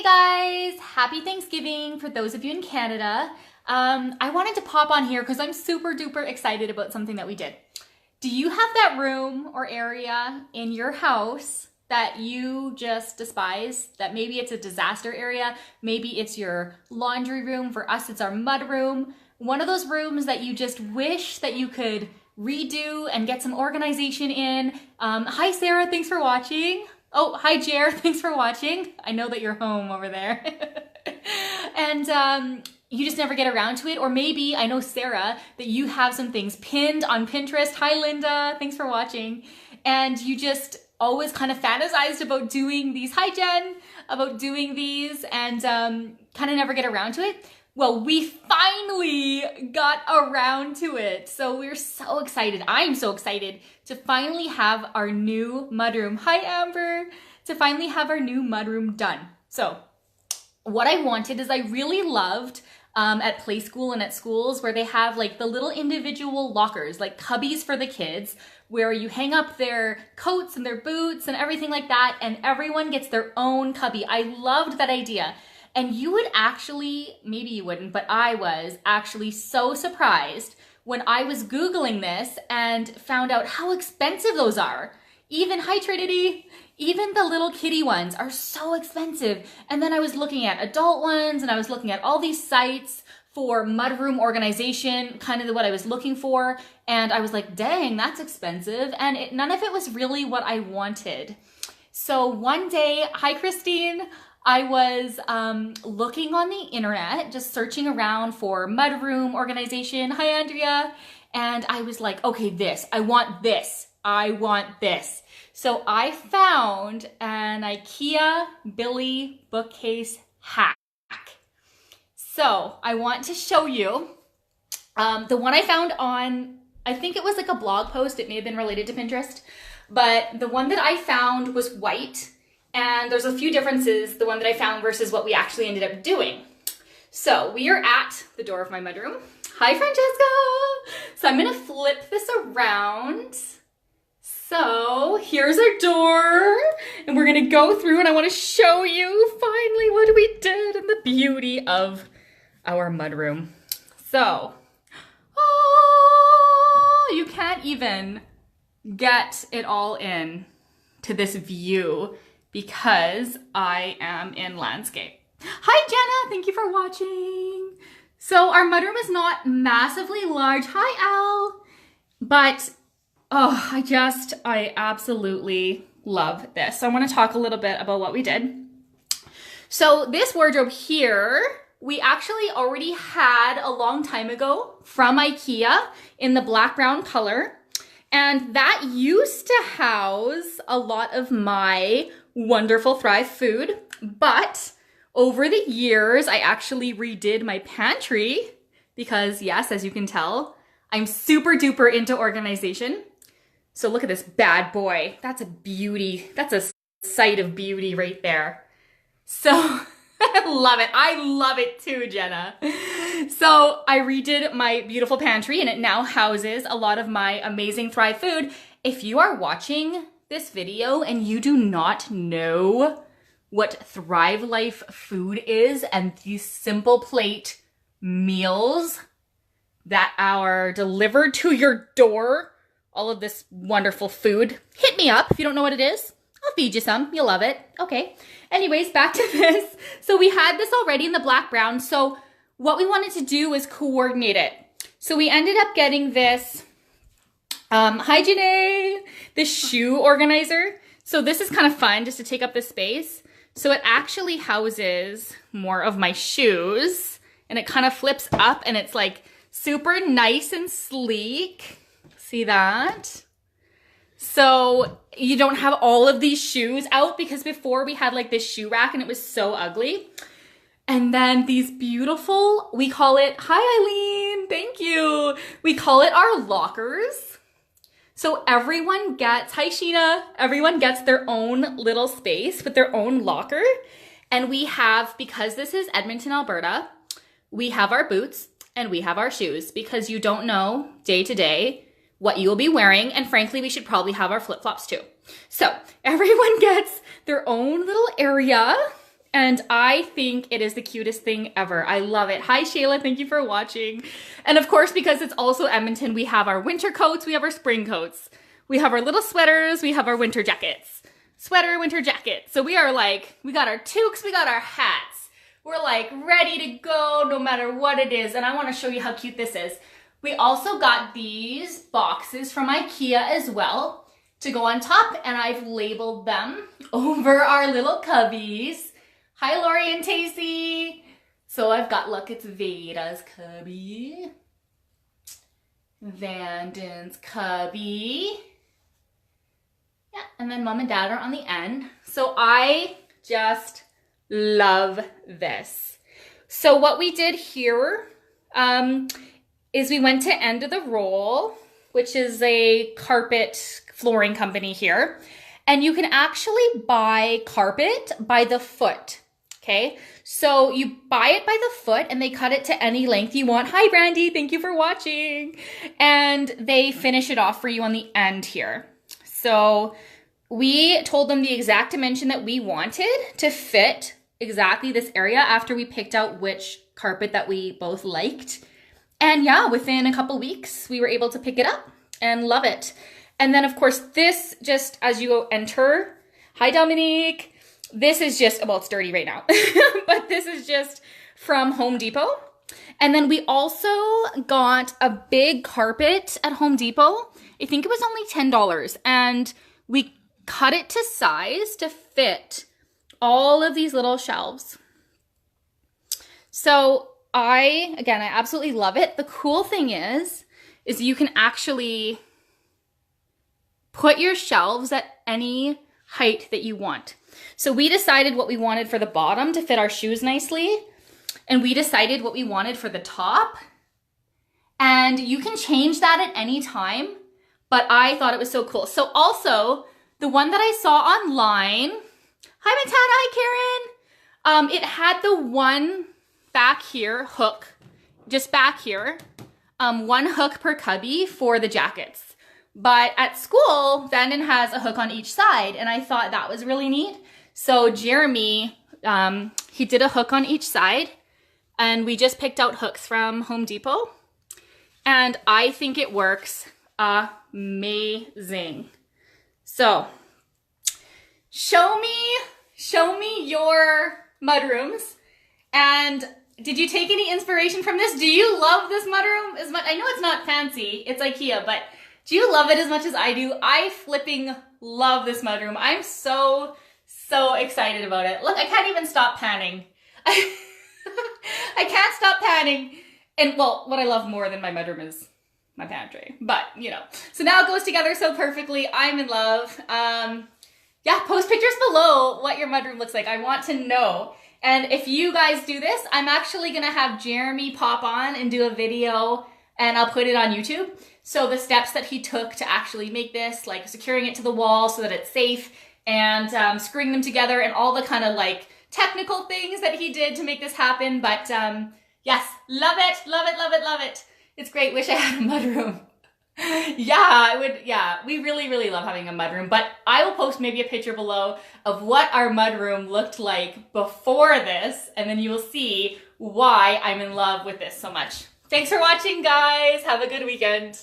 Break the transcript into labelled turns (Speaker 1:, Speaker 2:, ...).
Speaker 1: Hey guys, happy Thanksgiving for those of you in Canada. I wanted to pop on here because I'm super duper excited about something that we did. Do you have that room or area in your house that you just despise? That maybe it's a disaster area, maybe it's your laundry room. For us, it's our mud room. One of those rooms that you just wish that you could redo and get some organization in. Hi Sarah, thanks for watching. Oh, hi Jer, thanks for watching. I know that you're home over there. And you just never get around to it. Or maybe, I know Sarah, that you have some things pinned on Pinterest. Hi Linda, thanks for watching. And you just always kind of fantasized about doing these, hi Jen, about doing these and kind of never get around to it. Well, we finally got around to it. So we're so excited. I'm so excited to finally have our new mudroom. Hi, Amber. To finally have our new mudroom done. So what I wanted is I really loved at play school and at schools where they have like the little individual lockers, like cubbies for the kids, where you hang up their coats and their boots and everything like that, and everyone gets their own cubby. I loved that idea. And you would actually, maybe you wouldn't, but I was actually so surprised when I was Googling this and found out how expensive those are. Even, hi Trinity, even the little kitty ones are so expensive. And then I was looking at adult ones and I was looking at all these sites for mudroom organization, kind of what I was looking for. And I was like, dang, that's expensive. And none of it was really what I wanted. So one day, hi Christine, I was looking on the internet, just searching around for mudroom organization. Hi, Andrea. And I was like, okay, I want this. I want this. So I found an IKEA Billy bookcase hack. So I want to show you the one I found on, I think it was like a blog post. It may have been related to Pinterest, but the one that I found was white. And there's a few differences, the one that I found versus what we actually ended up doing. So we are at the door of my mudroom. Hi, Francesca. So I'm gonna flip this around. So here's our door and we're gonna go through and I wanna show you finally what we did and the beauty of our mudroom. So, oh, you can't even get it all in to this view because I am in landscape. Hi Jenna, thank you for watching. So our mudroom is not massively large. Hi Al. But oh, I absolutely love this. So I want to talk a little bit about what we did. So this wardrobe here, we actually already had a long time ago from IKEA in the black brown color. And that used to house a lot of my wonderful Thrive food, but over the years, I actually redid my pantry because yes, as you can tell, I'm super duper into organization. So look at this bad boy. That's a beauty. That's a sight of beauty right there. So I love it. I love it too, Jenna. So I redid my beautiful pantry and it now houses a lot of my amazing Thrive food. If you are watching this video and you do not know what Thrive Life food is and these simple plate meals that are delivered to your door, all of this wonderful food, hit me up if you don't know what it is. I'll feed you some. You'll love it. Okay. Anyways, back to this. So we had this already in the black brown. So what we wanted to do was coordinate it. So we ended up getting this, hi Janae, this shoe organizer. So this is kind of fun just to take up this space. So it actually houses more of my shoes and it kind of flips up and it's like super nice and sleek. See that? So you don't have all of these shoes out because before we had like this shoe rack and it was so ugly. And then these beautiful, we call it, hi Eileen, thank you. We call it our lockers. So everyone gets, hi Sheena, everyone gets their own little space with their own locker. And we have, because this is Edmonton, Alberta, we have our boots and we have our shoes because you don't know day to day what you will be wearing. And frankly, we should probably have our flip-flops too. So everyone gets their own little area And I think it is the cutest thing ever. I love it. Hi, Shayla. Thank you for watching. And of course, because it's also Edmonton, we have our winter coats. We have our spring coats. We have our little sweaters. We have our winter jackets. Sweater, winter jacket. So we are like, we got our toques. We got our hats. We're like ready to go no matter what it is. And I want to show you how cute this is. We also got these boxes from IKEA as well to go on top. And I've labeled them over our little cubbies. Hi, Lori and Tacey. So I've got, look, it's Veda's cubby. Vanden's cubby. Yeah, and then mom and dad are on the end. So I just love this. So what we did here is we went to End of the Roll, which is a carpet flooring company here. And you can actually buy carpet by the foot. Okay, so you buy it by the foot and they cut it to any length you want. Hi, Brandy. Thank you for watching. And they finish it off for you on the end here. So we told them the exact dimension that we wanted to fit exactly this area after we picked out which carpet that we both liked. And yeah, within a couple weeks, we were able to pick it up and love it. And then of course, this just as you enter, hi, Dominique. This is just, well, it's dirty right now, but this is just from Home Depot. And then we also got a big carpet at Home Depot. I think it was only $10. And we cut it to size to fit all of these little shelves. So I absolutely love it. The cool thing is you can actually put your shelves at any height that you want. So we decided what we wanted for the bottom to fit our shoes nicely. And we decided what we wanted for the top. And you can change that at any time. But I thought it was so cool. So also, the one that I saw online. Hi, Matata. Hi, Karen. It had the one back here hook. Just back here. One hook per cubby for the jackets. But at school, Vanden has a hook on each side, and I thought that was really neat. So Jeremy, he did a hook on each side, and we just picked out hooks from Home Depot, and I think it works amazing. So show me your mudrooms, and did you take any inspiration from this? Do you love this mudroom as much? I know it's not fancy, it's IKEA, but do you love it as much as I do? I flipping love this mudroom. I'm so excited about it. Look, I can't even stop panning. I can't stop panning. And well, what I love more than my mudroom is my pantry. But, you know. So now it goes together so perfectly. I'm in love. Yeah, post pictures below what your mudroom looks like. I want to know. And if you guys do this, I'm actually going to have Jeremy pop on and do a video, and I'll put it on YouTube. So the steps that he took to actually make this, like securing it to the wall so that it's safe, and screwing them together, and all the kind of like technical things that he did to make this happen. But yes, love it, love it, love it, love it. It's great. Wish I had a mudroom. Yeah, I would. Yeah, we really love having a mudroom. But I will post maybe a picture below of what our mudroom looked like before this, and then you will see why I'm in love with this so much. Thanks for watching, guys. Have a good weekend.